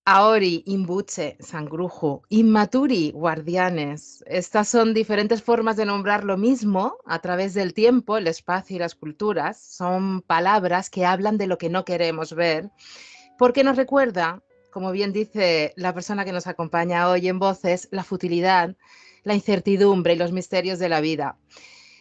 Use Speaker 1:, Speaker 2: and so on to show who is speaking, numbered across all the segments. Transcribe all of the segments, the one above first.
Speaker 1: Aori, Imbuche, Sangrujo, Inmaturi, guardianes. Estas son diferentes formas de nombrar lo mismo a través del tiempo, el espacio y las culturas. Son palabras que hablan de lo que no queremos ver, porque nos recuerda, como bien dice la persona que nos acompaña hoy en Voces, la futilidad, la incertidumbre y los misterios de la vida.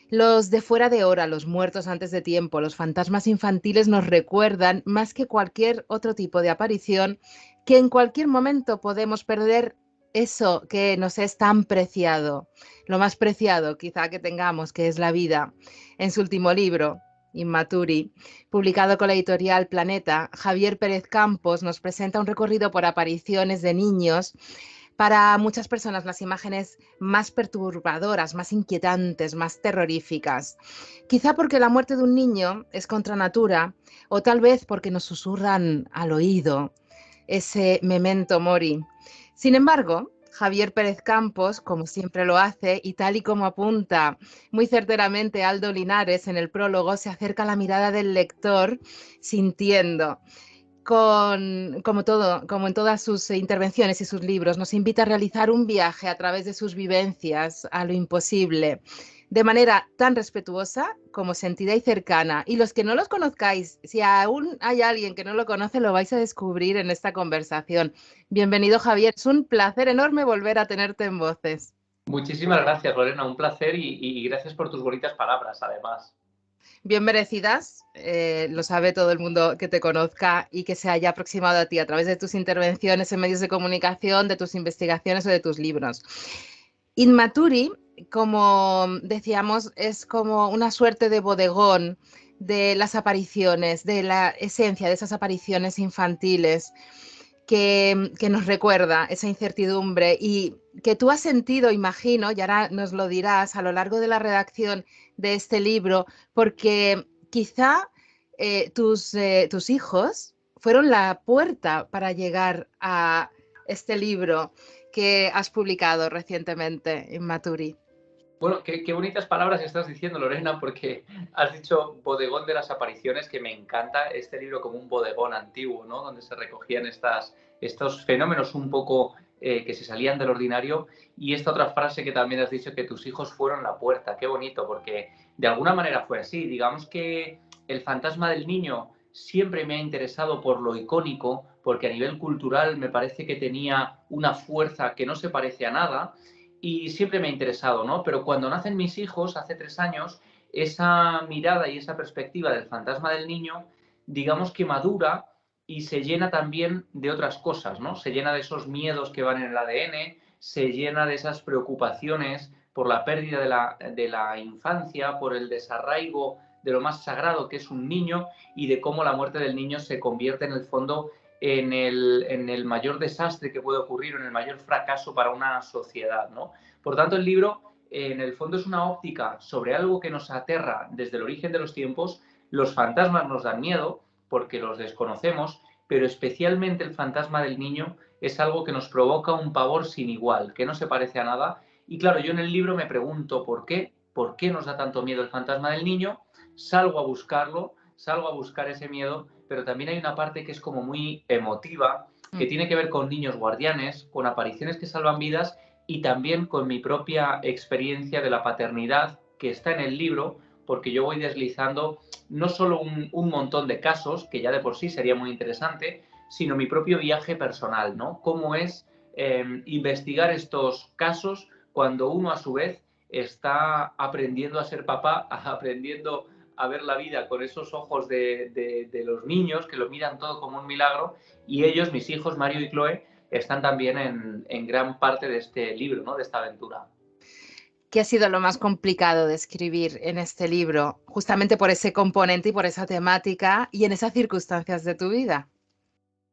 Speaker 1: Los de fuera de hora, los muertos antes de tiempo, los fantasmas infantiles nos recuerdan, más que cualquier otro tipo de aparición, que en cualquier momento podemos perder eso que nos es tan preciado, lo más preciado quizá que tengamos, que es la vida. En su último libro, Inmaturi, publicado con la editorial Planeta, Javier Pérez Campos nos presenta un recorrido por apariciones de niños. Para muchas personas las imágenes más perturbadoras, más inquietantes, más terroríficas. Quizá porque la muerte de un niño es contra natura o tal vez porque nos susurran al oído ese memento mori. Sin embargo, Javier Pérez Campos, como siempre lo hace, y tal y como apunta muy certeramente Aldo Linares en el prólogo, se acerca a la mirada del lector sintiendo. Como en todas sus intervenciones y sus libros, nos invita a realizar un viaje a través de sus vivencias a lo imposible, de manera tan respetuosa como sentida y cercana. Y los que no los conozcáis, si aún hay alguien que no lo conoce, lo vais a descubrir en esta conversación. Bienvenido, Javier. Es un placer enorme volver a tenerte en Voces.
Speaker 2: Muchísimas gracias, Lorena. Un placer y gracias por tus bonitas palabras, además.
Speaker 1: Bien merecidas, lo sabe todo el mundo que te conozca y que se haya aproximado a ti a través de tus intervenciones en medios de comunicación, de tus investigaciones o de tus libros. Inmaturi, como decíamos, es como una suerte de bodegón de las apariciones, de la esencia de esas apariciones infantiles que nos recuerda esa incertidumbre y que tú has sentido, imagino, y ahora nos lo dirás a lo largo de la redacción de este libro, porque quizá tus hijos fueron la puerta para llegar a este libro que has publicado recientemente en Maturi.
Speaker 2: Bueno, qué bonitas palabras estás diciendo, Lorena, porque has dicho bodegón de las apariciones, que me encanta este libro como un bodegón antiguo, ¿no? Donde se recogían estos fenómenos un poco que se salían del ordinario. Y esta otra frase que también has dicho, que tus hijos fueron la puerta. Qué bonito, porque de alguna manera fue así. Digamos que el fantasma del niño siempre me ha interesado por lo icónico, porque a nivel cultural me parece que tenía una fuerza que no se parece a nada y siempre me ha interesado, ¿no? Pero cuando nacen mis hijos, hace 3 años, esa mirada y esa perspectiva del fantasma del niño, digamos que madura y se llena también de otras cosas, ¿no? Se llena de esos miedos que van en el ADN, se llena de esas preocupaciones por la pérdida de la infancia, por el desarraigo de lo más sagrado que es un niño y de cómo la muerte del niño se convierte en el fondo en el mayor desastre que puede ocurrir o en el mayor fracaso para una sociedad, ¿no? Por tanto, el libro, en el fondo, es una óptica sobre algo que nos aterra desde el origen de los tiempos. Los fantasmas nos dan miedo porque los desconocemos, pero especialmente el fantasma del niño es algo que nos provoca un pavor sin igual, que no se parece a nada. Y claro, yo en el libro me pregunto por qué nos da tanto miedo el fantasma del niño, salgo a buscarlo, salgo a buscar ese miedo, pero también hay una parte que es como muy emotiva, que tiene que ver con niños guardianes, con apariciones que salvan vidas y también con mi propia experiencia de la paternidad que está en el libro, porque yo voy deslizando no solo un montón de casos, que ya de por sí sería muy interesante, sino mi propio viaje personal, ¿no? Cómo es investigar estos casos cuando uno a su vez está aprendiendo a ser papá, aprendiendo a ver la vida con esos ojos de los niños que lo miran todo como un milagro, y ellos, mis hijos, Mario y Chloe, están también en gran parte de este libro, ¿no? De esta aventura.
Speaker 1: ¿Qué ha sido lo más complicado de escribir en este libro, justamente por ese componente y por esa temática y en esas circunstancias de tu vida?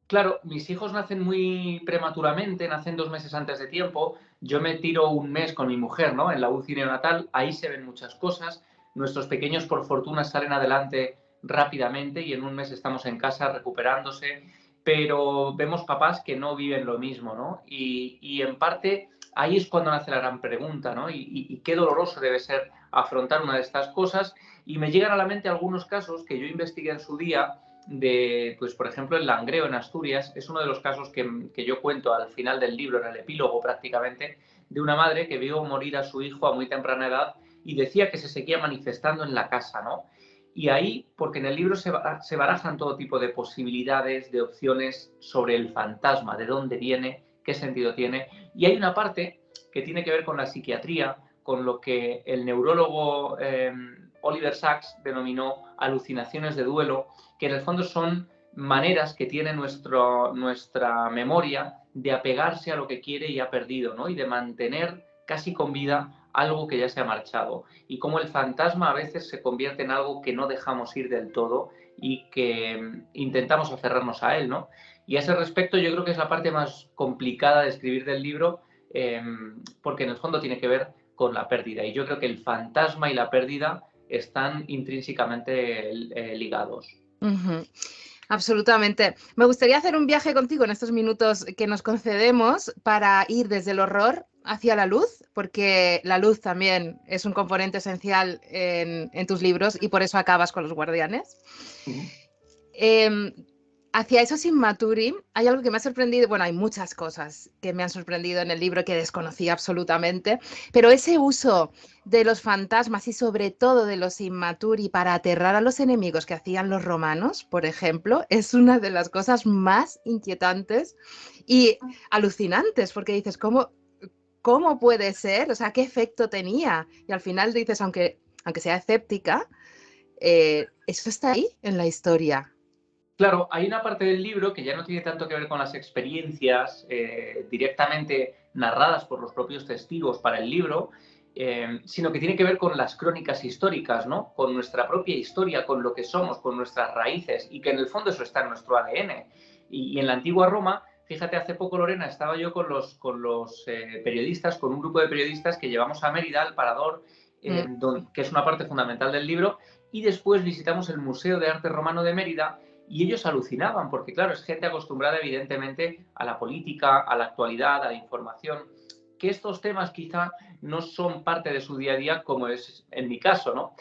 Speaker 2: Claro, mis hijos nacen muy prematuramente, nacen 2 meses antes de tiempo. Yo me tiro un mes con mi mujer, ¿no? En la UCI neonatal, ahí se ven muchas cosas. Nuestros pequeños, por fortuna, salen adelante rápidamente y en un mes estamos en casa recuperándose. Pero vemos papás que no viven lo mismo, ¿no? Y en parte ahí es cuando nace la gran pregunta, ¿no? Y qué doloroso debe ser afrontar una de estas cosas. Y me llegan a la mente algunos casos que yo investigué en su día pues por ejemplo, el Langreo en Asturias. Es uno de los casos que yo cuento al final del libro, en el epílogo prácticamente, de una madre que vio morir a su hijo a muy temprana edad y decía que se seguía manifestando en la casa, ¿no? Y ahí, porque en el libro se barajan todo tipo de posibilidades, de opciones sobre el fantasma, de dónde viene, qué sentido tiene. Y hay una parte que tiene que ver con la psiquiatría, con lo que el neurólogo Oliver Sacks denominó alucinaciones de duelo, que en el fondo son maneras que tiene nuestra memoria de apegarse a lo que quiere y ha perdido, ¿no? Y de mantener casi con vida algo que ya se ha marchado. Y cómo el fantasma a veces se convierte en algo que no dejamos ir del todo y que intentamos aferrarnos a él, ¿no? Y a ese respecto yo creo que es la parte más complicada de escribir del libro, porque en el fondo tiene que ver con la pérdida. Y yo creo que el fantasma y la pérdida están intrínsecamente ligados.
Speaker 1: Ujú. Absolutamente. Me gustaría hacer un viaje contigo en estos minutos que nos concedemos para ir desde el horror hacia la luz, porque la luz también es un componente esencial en tus libros y por eso acabas con Los Guardianes. Eh, Hacia esos Inmaturi hay algo que me ha sorprendido, bueno, hay muchas cosas que me han sorprendido en el libro que desconocía absolutamente, pero ese uso de los fantasmas y sobre todo de los Inmaturi para aterrar a los enemigos que hacían los romanos, por ejemplo, es una de las cosas más inquietantes y alucinantes, porque dices, ¿cómo puede ser? O sea, ¿qué efecto tenía? Y al final dices, aunque sea escéptica, eso está ahí en la historia.
Speaker 2: Claro, hay una parte del libro que ya no tiene tanto que ver con las experiencias directamente narradas por los propios testigos para el libro, sino que tiene que ver con las crónicas históricas, ¿no? Con nuestra propia historia, con lo que somos, con nuestras raíces, y que en el fondo eso está en nuestro ADN. Y en la antigua Roma, fíjate, hace poco, Lorena, estaba yo con los periodistas, con un grupo de periodistas que llevamos a Mérida, al Parador, que es una parte fundamental del libro, y después visitamos el Museo de Arte Romano de Mérida. Y ellos alucinaban, porque claro, es gente acostumbrada evidentemente a la política, a la actualidad, a la información, que estos temas quizá no son parte de su día a día como es en mi caso, ¿no?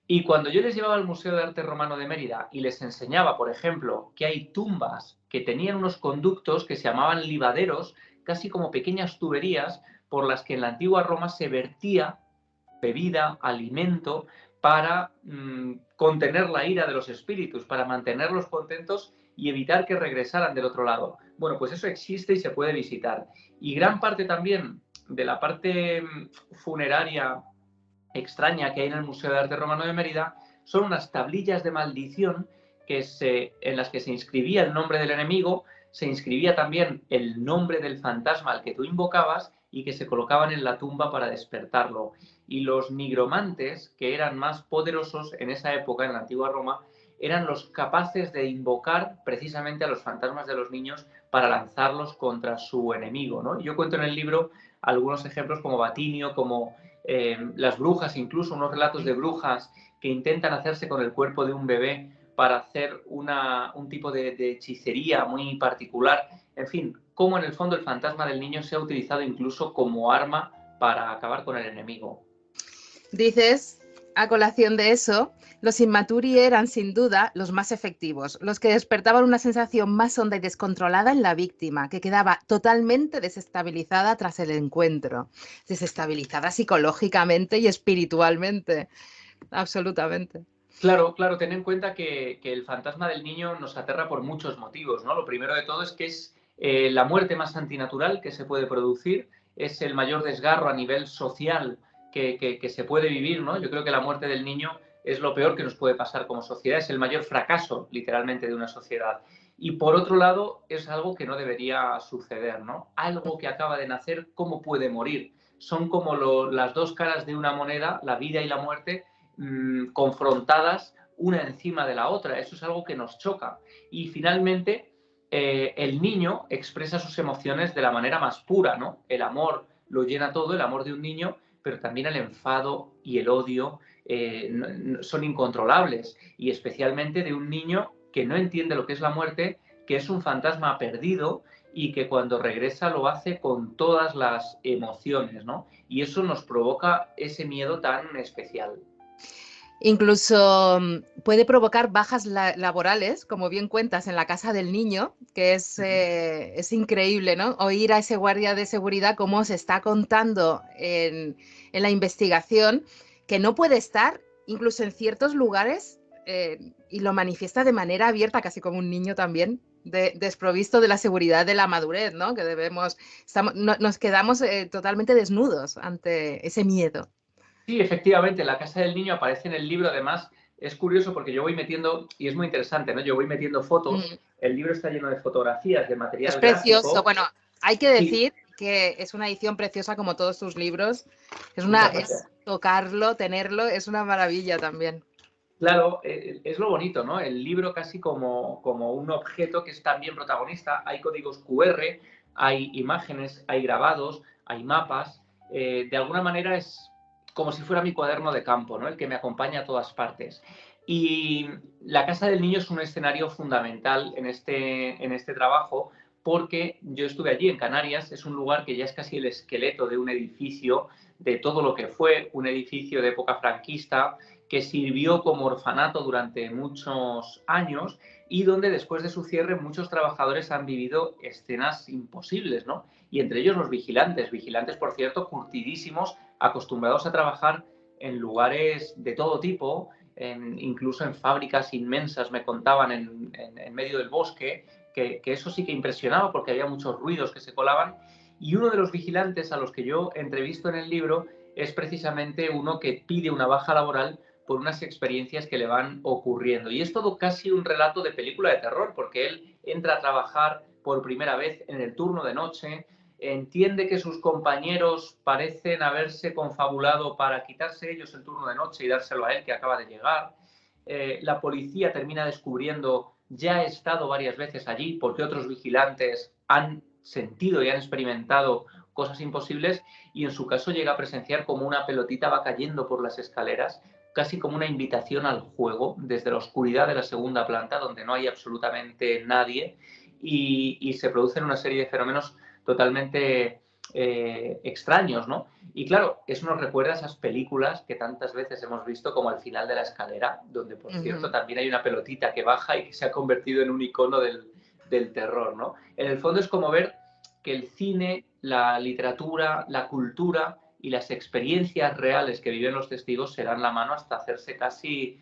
Speaker 2: Y cuando yo les llevaba al Museo de Arte Romano de Mérida y les enseñaba, por ejemplo, que hay tumbas que tenían unos conductos que se llamaban libaderos, casi como pequeñas tuberías por las que en la antigua Roma se vertía bebida, alimento, para contener la ira de los espíritus, para mantenerlos contentos y evitar que regresaran del otro lado. Bueno, pues eso existe y se puede visitar. Y gran parte también de la parte funeraria extraña que hay en el Museo de Arte Romano de Mérida son unas tablillas de maldición en las que se inscribía el nombre del enemigo, se inscribía también el nombre del fantasma al que tú invocabas y que se colocaban en la tumba para despertarlo. Y los nigromantes, que eran más poderosos en esa época, en la antigua Roma, eran los capaces de invocar precisamente a los fantasmas de los niños para lanzarlos contra su enemigo, ¿no? Yo cuento en el libro algunos ejemplos como Batinio, como las brujas, incluso unos relatos de brujas que intentan hacerse con el cuerpo de un bebé para hacer un tipo de hechicería muy particular. En fin, cómo en el fondo el fantasma del niño se ha utilizado incluso como arma para acabar con el enemigo.
Speaker 1: Dices, a colación de eso, los Inmaturi eran sin duda los más efectivos, los que despertaban una sensación más honda y descontrolada en la víctima, que quedaba totalmente desestabilizada tras el encuentro, desestabilizada psicológicamente y espiritualmente, absolutamente.
Speaker 2: Claro, claro, ten en cuenta que el fantasma del niño nos aterra por muchos motivos, ¿no? Lo primero de todo es que es la muerte más antinatural que se puede producir, es el mayor desgarro a nivel social que se puede vivir, ¿no? Yo creo que la muerte del niño es lo peor que nos puede pasar como sociedad, es el mayor fracaso, literalmente, de una sociedad. Y por otro lado, es algo que no debería suceder, ¿no? Algo que acaba de nacer, ¿cómo puede morir? Son como las dos caras de una moneda, la vida y la muerte, confrontadas una encima de la otra. Eso es algo que nos choca. Y finalmente, el niño expresa sus emociones de la manera más pura, ¿no? El amor lo llena todo, el amor de un niño, pero también el enfado y el odio son incontrolables. Y especialmente de un niño que no entiende lo que es la muerte, que es un fantasma perdido y que cuando regresa lo hace con todas las emociones, ¿no? Y eso nos provoca ese miedo tan especial.
Speaker 1: Incluso puede provocar bajas laborales, como bien cuentas, en la casa del niño, que es increíble, ¿no? Oír a ese guardia de seguridad cómo se está contando en la investigación que no puede estar incluso en ciertos lugares y lo manifiesta de manera abierta, casi como un niño también, desprovisto de la seguridad de la madurez, ¿no? Que nos quedamos totalmente desnudos ante ese miedo.
Speaker 2: Sí, efectivamente, la casa del niño aparece en el libro, además es curioso porque yo voy metiendo, y es muy interesante, ¿no? Yo voy metiendo fotos,
Speaker 1: Mm.
Speaker 2: el libro está lleno de fotografías, de
Speaker 1: Es
Speaker 2: material
Speaker 1: precioso.
Speaker 2: gráfico.
Speaker 1: Bueno, hay que
Speaker 2: Sí,
Speaker 1: decir que es una edición preciosa como todos tus libros.
Speaker 2: muchas
Speaker 1: Es
Speaker 2: gracias.
Speaker 1: tocarlo, tenerlo, es una maravilla también.
Speaker 2: Claro, es lo bonito, ¿no? El libro casi como un objeto que es también protagonista. Hay códigos QR, hay imágenes, hay grabados, hay mapas. De alguna manera es como si fuera mi cuaderno de campo, ¿no? El que me acompaña a todas partes. Y la Casa del Niño es un escenario fundamental en este trabajo porque yo estuve allí en Canarias, es un lugar que ya es casi el esqueleto de un edificio, de todo lo que fue un edificio de época franquista, que sirvió como orfanato durante muchos años y donde después de su cierre muchos trabajadores han vivido escenas imposibles, ¿no? Y entre ellos los vigilantes, vigilantes por cierto curtidísimos, acostumbrados a trabajar en lugares de todo tipo, incluso en fábricas inmensas, me contaban, en medio del bosque, que eso sí que impresionaba porque había muchos ruidos que se colaban. Y uno de los vigilantes a los que yo entrevisto en el libro es precisamente uno que pide una baja laboral por unas experiencias que le van ocurriendo. Y es todo casi un relato de película de terror, porque él entra a trabajar por primera vez en el turno de noche, entiende que sus compañeros parecen haberse confabulado para quitarse ellos el turno de noche y dárselo a él, que acaba de llegar. La policía termina descubriendo, ya ha estado varias veces allí, porque otros vigilantes han sentido y han experimentado cosas imposibles, y en su caso llega a presenciar como una pelotita va cayendo por las escaleras, casi como una invitación al juego desde la oscuridad de la segunda planta, donde no hay absolutamente nadie, y se producen una serie de fenómenos totalmente extraños, ¿no? Y claro, eso nos recuerda a esas películas que tantas veces hemos visto, como Al final de la escalera, donde, por cierto,
Speaker 1: Ujú.
Speaker 2: también hay una pelotita que baja y que se ha convertido en un icono del terror, ¿no? En el fondo es como ver que el cine, la literatura, la cultura y las experiencias reales que viven los testigos se dan la mano hasta hacerse casi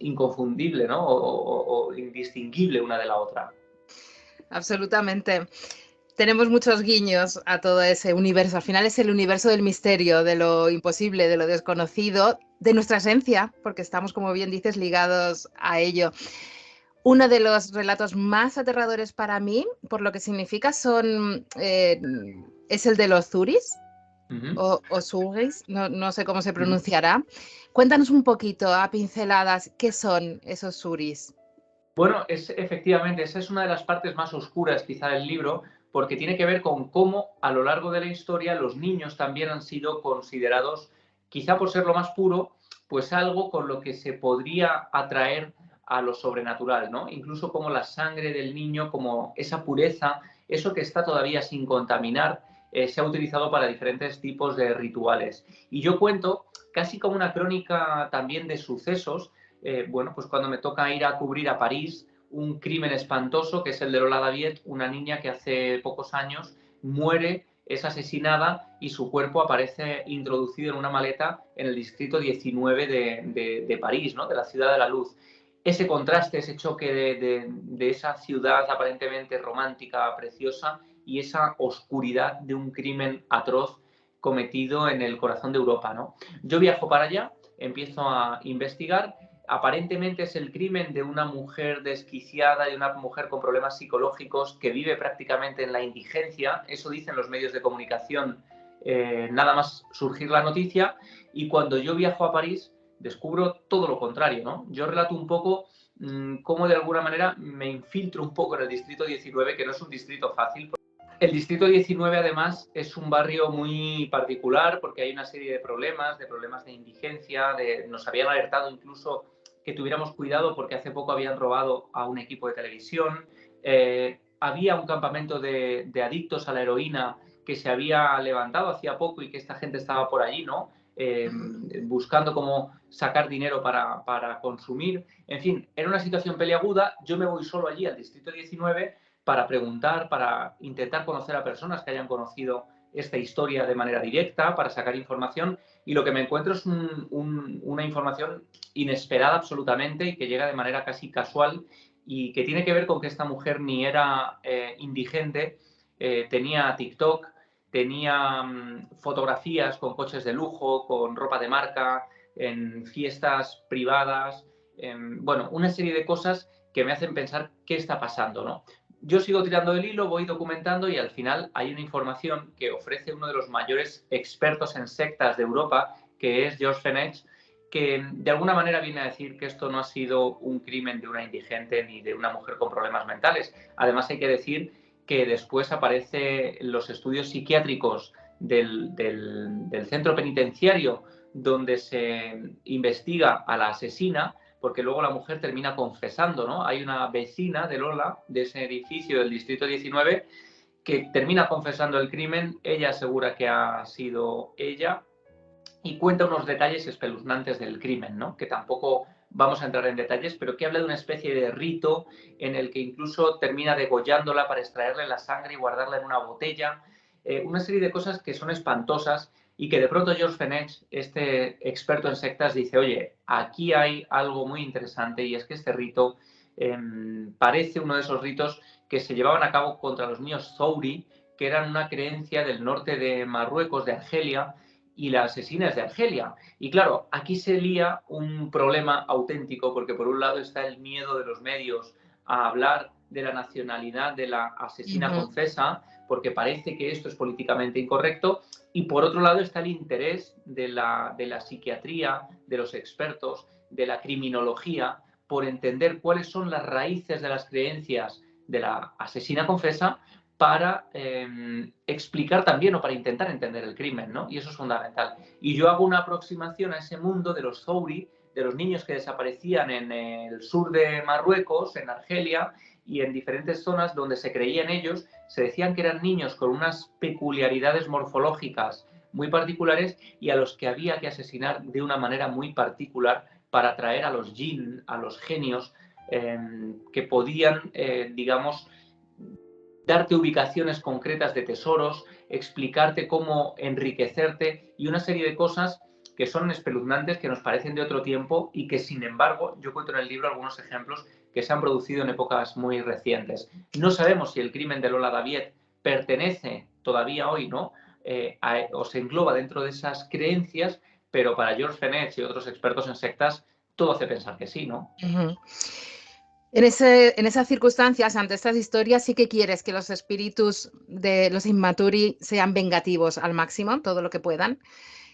Speaker 2: inconfundible, ¿no? O indistinguible una de la otra.
Speaker 1: Absolutamente. Tenemos muchos guiños a todo ese universo. Al final es el universo del misterio, de lo imposible, de lo desconocido, de nuestra esencia, porque estamos, como bien dices, ligados a ello. Uno de los relatos más aterradores para mí, por lo que significa, es el de los Zuris
Speaker 2: Uh -huh.
Speaker 1: o Zuris, no sé cómo se
Speaker 2: Uh -huh.
Speaker 1: pronunciará. Cuéntanos un poquito, a pinceladas, ¿qué son esos Zuris?
Speaker 2: Bueno, efectivamente, esa es una de las partes más oscuras quizá del libro, porque tiene que ver con cómo a lo largo de la historia los niños también han sido considerados, quizá por ser lo más puro, pues algo con lo que se podría atraer a lo sobrenatural, ¿no? Incluso como la sangre del niño, como esa pureza, eso que está todavía sin contaminar, se ha utilizado para diferentes tipos de rituales. Y yo cuento casi como una crónica también de sucesos. Bueno, pues cuando me toca ir a cubrir a París un crimen espantoso, que es el de Lola Daviet, una niña que hace pocos años muere, es asesinada y su cuerpo aparece introducido en una maleta en el distrito 19 de París, ¿no? De la ciudad de la luz. Ese contraste, ese choque de esa ciudad aparentemente romántica, preciosa, y esa oscuridad de un crimen atroz cometido en el corazón de Europa, ¿no? Yo viajo para allá, empiezo a investigar. Aparentemente es el crimen de una mujer desquiciada, de una mujer con problemas psicológicos que vive prácticamente en la indigencia. Eso dicen los medios de comunicación, nada más surgir la noticia. Y cuando yo viajo a París, descubro todo lo contrario, ¿no? Yo relato un poco cómo de alguna manera me infiltro un poco en el distrito 19, que no es un distrito fácil. El distrito 19 además es un barrio muy particular porque hay una serie de problemas de indigencia, nos habían alertado incluso que tuviéramos cuidado porque hace poco habían robado a un equipo de televisión, había un campamento de adictos a la heroína que se había levantado hacía poco y que esta gente estaba por allí, ¿no? buscando cómo sacar dinero para consumir. En fin, era una situación peliaguda. Yo me voy solo allí al Distrito 19 para preguntar, para intentar conocer a personas que hayan conocido esta historia de manera directa, para sacar información, y lo que me encuentro es una información inesperada absolutamente y que llega de manera casi casual y que tiene que ver con que esta mujer ni era indigente, tenía TikTok, tenía fotografías con coches de lujo, con ropa de marca, en fiestas privadas, bueno, una serie de cosas que me hacen pensar qué está pasando, ¿no? Yo sigo tirando del hilo, voy documentando y al final hay una información que ofrece uno de los mayores expertos en sectas de Europa, que es George Fenech, que de alguna manera viene a decir que esto no ha sido un crimen de una indigente ni de una mujer con problemas mentales. Además hay que decir que después aparece los estudios psiquiátricos del centro penitenciario donde se investiga a la asesina, porque luego la mujer termina confesando, ¿no? Hay una vecina de Lola, de ese edificio del Distrito 19, que termina confesando el crimen. Ella asegura que ha sido ella y cuenta unos detalles espeluznantes del crimen, ¿no? Que tampoco vamos a entrar en detalles, pero que habla de una especie de rito en el que incluso termina degollándola para extraerle la sangre y guardarla en una botella. Una serie de cosas que son espantosas y que de pronto George Fenech, este experto en sectas, dice, oye, aquí hay algo muy interesante y es que este rito parece uno de esos ritos que se llevaban a cabo contra los niños Zouri, que eran una creencia del norte de Marruecos, de Argelia, y la asesina es de Argelia. Y claro, aquí se lía un problema auténtico, porque por un lado está el miedo de los medios a hablar de la nacionalidad de la asesina confesa, porque parece que esto es políticamente incorrecto, y por otro lado está el interés de la psiquiatría, de los expertos, de la criminología, por entender cuáles son las raíces de las creencias de la asesina confesa para explicar también o para intentar entender el crimen, ¿no? Y eso es fundamental. Y yo hago una aproximación a ese mundo de los Zouri, de los niños que desaparecían en el sur de Marruecos, en Argelia, y en diferentes zonas donde se creían ellos, se decían que eran niños con unas peculiaridades morfológicas muy particulares y a los que había que asesinar de una manera muy particular para atraer a los jinn, a los genios, que podían, digamos, darte ubicaciones concretas de tesoros, explicarte cómo enriquecerte y una serie de cosas que son espeluznantes, que nos parecen de otro tiempo y que, sin embargo, yo cuento en el libro algunos ejemplos que se han producido en épocas muy recientes. No sabemos si el crimen de Lola Daviet pertenece todavía hoy, ¿no? O se engloba dentro de esas creencias, pero para George Fenech y otros expertos en sectas, todo hace pensar que sí, ¿no?
Speaker 1: En esas circunstancias, ante estas historias, sí que quieres que los espíritus de los Inmaturi sean vengativos al máximo, todo lo que puedan.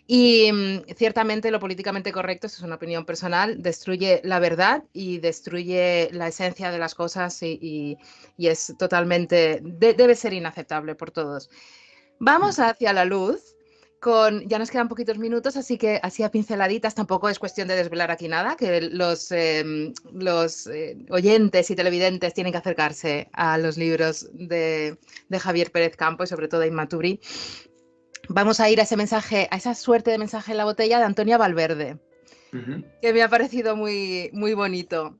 Speaker 1: Y ciertamente lo políticamente correcto, esto es una opinión personal, destruye la verdad y destruye la esencia de las cosas y es totalmente, debe ser inaceptable por todos. Vamos hacia la luz. Ya nos quedan poquitos minutos, así que así a pinceladitas, tampoco es cuestión de desvelar aquí nada, que los oyentes y televidentes tienen que acercarse a los libros de Javier Pérez Campo y sobre todo de Inmaturi. Vamos a ir a ese mensaje, a esa suerte de mensaje en la botella de Antonia Valverde, que me ha parecido muy, muy bonito.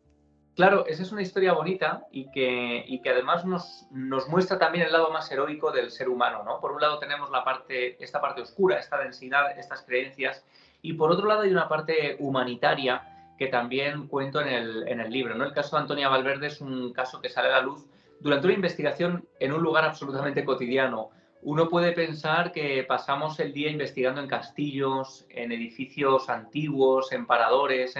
Speaker 2: Claro, esa es una historia bonita y que además nos muestra también el lado más heroico del ser humano, ¿no? Por un lado tenemos esta parte oscura, esta densidad, estas creencias, y por otro lado hay una parte humanitaria que también cuento en el libro, ¿no? El caso de Antonia Valverde es un caso que sale a la luz durante una investigación en un lugar absolutamente cotidiano. Uno puede pensar que pasamos el día investigando en castillos, en edificios antiguos, en paradores.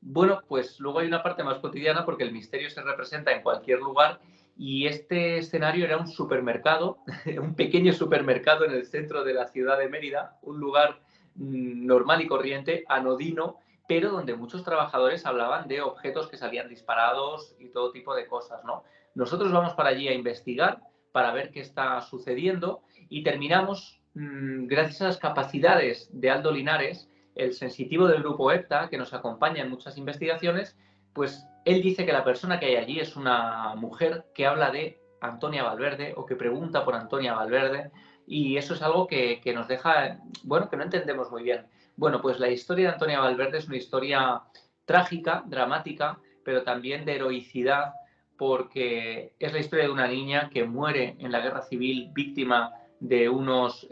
Speaker 2: Bueno, pues luego hay una parte más cotidiana porque el misterio se representa en cualquier lugar y este escenario era un supermercado, un pequeño supermercado en el centro de la ciudad de Mérida, un lugar normal y corriente, anodino, pero donde muchos trabajadores hablaban de objetos que salían disparados y todo tipo de cosas, ¿no? Nosotros vamos para allí a investigar, para ver qué está sucediendo y terminamos, gracias a las capacidades de Aldo Linares, el sensitivo del grupo EPTA, que nos acompaña en muchas investigaciones, pues él dice que la persona que hay allí es una mujer que habla de Antonia Valverde o que pregunta por Antonia Valverde y eso es algo que nos deja, bueno, que no entendemos muy bien. Bueno, pues la historia de Antonia Valverde es una historia trágica, dramática, pero también de heroicidad, porque es la historia de una niña que muere en la guerra civil víctima de unos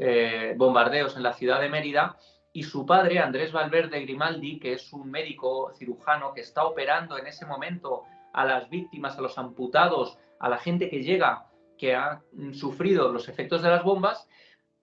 Speaker 2: bombardeos en la ciudad de Mérida, y su padre, Andrés Valverde Grimaldi, que es un médico cirujano que está operando en ese momento a las víctimas, a los amputados, a la gente que llega, que ha sufrido los efectos de las bombas,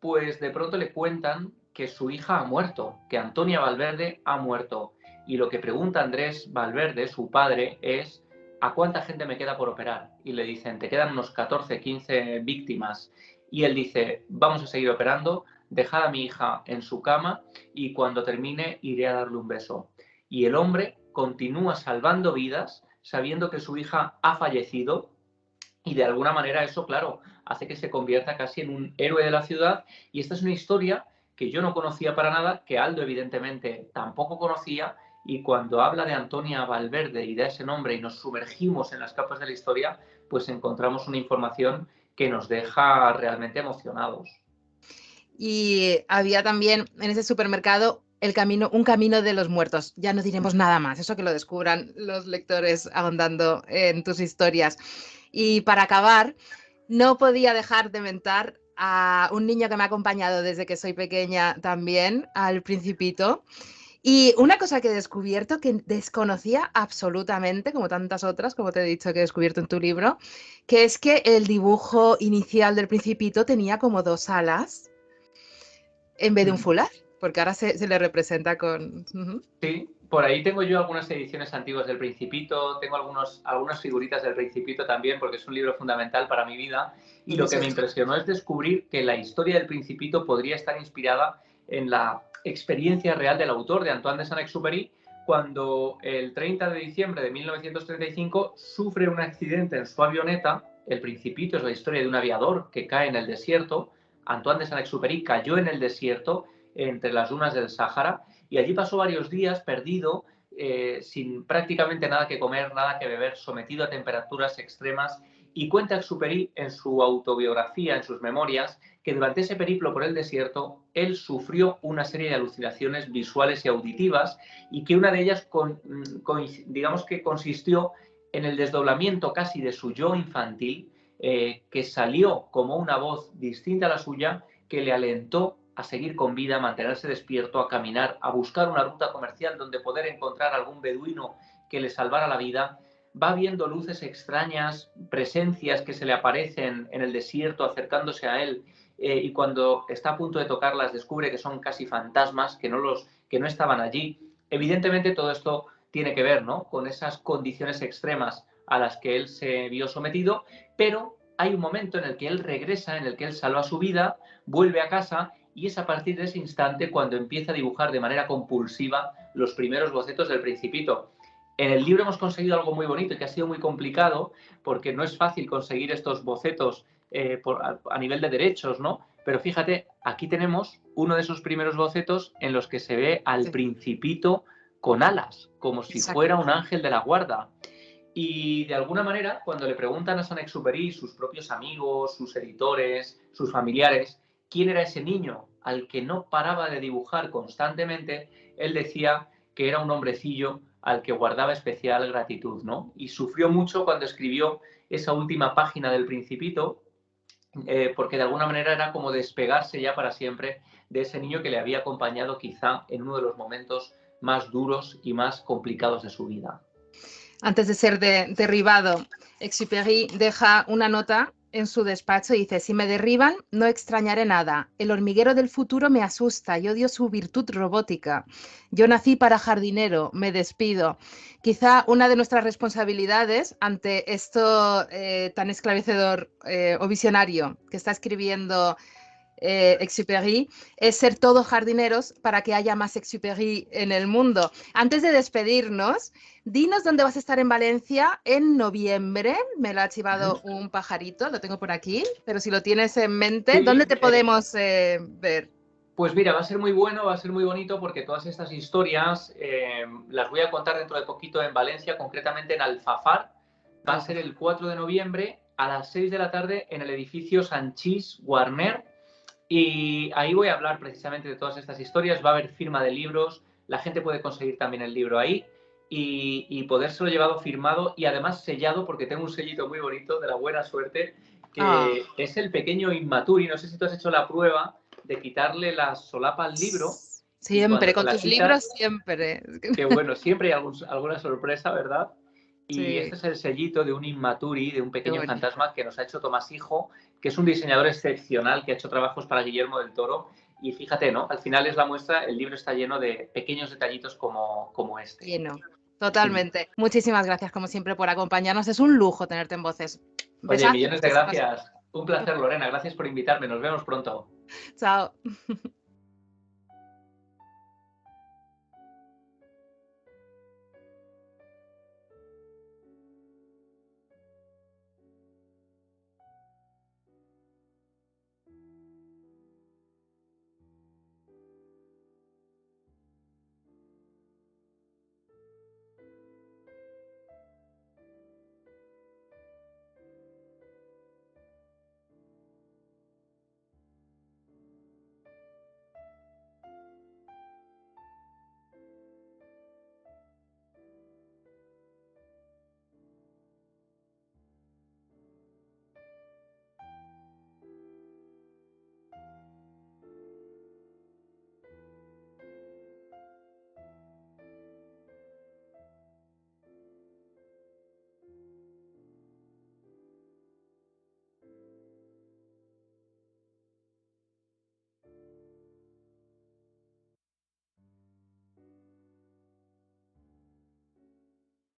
Speaker 2: pues de pronto le cuentan que su hija ha muerto, que Antonia Valverde ha muerto. Y lo que pregunta Andrés Valverde, su padre, es ¿a cuánta gente me queda por operar? Y le dicen, te quedan unos 14, 15 víctimas. Y él dice, vamos a seguir operando, dejad a mi hija en su cama y cuando termine iré a darle un beso. Y el hombre continúa salvando vidas sabiendo que su hija ha fallecido, y de alguna manera eso, claro, hace que se convierta casi en un héroe de la ciudad. Y esta es una historia que yo no conocía para nada, que Aldo evidentemente tampoco conocía, y cuando habla de Antonia Valverde y da ese nombre y nos sumergimos en las capas de la historia, pues encontramos una información que nos deja realmente emocionados.
Speaker 1: Y había también en ese supermercado un camino de los muertos. Ya no diremos nada más, eso que lo descubran los lectores ahondando en tus historias. Y para acabar, no podía dejar de mentar a un niño que me ha acompañado desde que soy pequeña también, al Principito. Y una cosa que he descubierto que desconocía absolutamente, como tantas otras, como te he dicho que he descubierto en tu libro, que es que el dibujo inicial del Principito tenía como dos alas en vez de un fular, porque ahora se le representa con...
Speaker 2: Sí, por ahí tengo yo algunas ediciones antiguas del Principito, tengo algunas figuritas del Principito también, porque es un libro fundamental para mi vida. Y lo que me impresionó es descubrir que la historia del Principito podría estar inspirada en la experiencia real del autor, de Antoine de Saint-Exupéry, cuando el 30 de diciembre de 1935 sufre un accidente en su avioneta. El Principito es la historia de un aviador que cae en el desierto. Antoine de Saint-Exupéry cayó en el desierto entre las dunas del Sáhara y allí pasó varios días perdido, sin prácticamente nada que comer, nada que beber, sometido a temperaturas extremas. Y cuenta Exupéry en su autobiografía, en sus memorias, que durante ese periplo por el desierto él sufrió una serie de alucinaciones visuales y auditivas, y que una de ellas digamos que consistió en el desdoblamiento casi de su yo infantil, que salió como una voz distinta a la suya, que le alentó a seguir con vida, a mantenerse despierto, a caminar, a buscar una ruta comercial donde poder encontrar algún beduino que le salvara la vida. Va viendo luces extrañas, presencias que se le aparecen en el desierto acercándose a él, y cuando está a punto de tocarlas descubre que son casi fantasmas, que no estaban allí. Evidentemente todo esto tiene que ver, ¿no?, con esas condiciones extremas a las que él se vio sometido, pero hay un momento en el que él regresa, en el que él salva su vida, vuelve a casa, y es a partir de ese instante cuando empieza a dibujar de manera compulsiva los primeros bocetos del Principito. En el libro hemos conseguido algo muy bonito y que ha sido muy complicado, porque no es fácil conseguir estos bocetos a nivel de derechos, ¿no? Pero fíjate, aquí tenemos uno de esos primeros bocetos en los que se ve al Principito con alas, como si fuera un ángel de la guarda. Y de alguna manera, cuando le preguntan a Saint-Exupéry, sus propios amigos, sus editores, sus familiares, quién era ese niño al que no paraba de dibujar constantemente, él decía que era un hombrecillo al que guardaba especial gratitud, ¿no? Y sufrió mucho cuando escribió esa última página del Principito, porque de alguna manera era como despegarse ya para siempre de ese niño que le había acompañado quizá en uno de los momentos más duros y más complicados de su vida.
Speaker 1: Antes de ser derribado, Exupéry deja una nota en su despacho y dice: si me derriban, no extrañaré nada. El hormiguero del futuro me asusta y odio su virtud robótica. Yo nací para jardinero, me despido. Quizá una de nuestras responsabilidades ante esto tan esclarecedor o visionario que está escribiendo Exupéry es ser todos jardineros para que haya más Exupéry en el mundo. Antes de despedirnos, dinos dónde vas a estar en Valencia en noviembre. Me lo ha chivado un pajarito, lo tengo por aquí, pero si lo tienes en mente, sí, ¿dónde te podemos ver?
Speaker 2: Pues mira, va a ser muy bueno, va a ser muy bonito, porque todas estas historias las voy a contar dentro de poquito en Valencia, concretamente en Alfafar. Va a ser el 4 de noviembre a las 6 de la tarde en el edificio Sanchís Guarner. Y ahí voy a hablar precisamente de todas estas historias. Va a haber firma de libros, la gente puede conseguir también el libro ahí y podérselo llevado firmado y además sellado, porque tengo un sellito muy bonito de la buena suerte,
Speaker 1: Ah,
Speaker 2: que es el pequeño Inmaturi. No sé si tú has hecho la prueba de quitarle la solapa al libro y
Speaker 1: siempre,
Speaker 2: cuando
Speaker 1: con
Speaker 2: la
Speaker 1: tus libros
Speaker 2: quitas,
Speaker 1: siempre.
Speaker 2: que bueno, siempre hay alguna sorpresa, ¿verdad? Y
Speaker 1: Sí,
Speaker 2: este es el sellito de un Inmaturi, de un
Speaker 1: qué
Speaker 2: pequeño
Speaker 1: bonito.
Speaker 2: fantasma que nos ha hecho Tomás Hijo, que es un diseñador excepcional que ha hecho trabajos para Guillermo del Toro. Y fíjate, ¿no? Al final es la muestra, el libro está lleno de pequeños detallitos como este.
Speaker 1: Lleno,
Speaker 2: Mm.
Speaker 1: totalmente. Muchísimas gracias, como siempre, por acompañarnos. Es un lujo tenerte en Voces.
Speaker 2: Oye,
Speaker 1: Besazo y
Speaker 2: millones de
Speaker 1: muchísimas
Speaker 2: gracias. Un placer, Lorena. Gracias por invitarme. Nos vemos pronto.
Speaker 1: chao.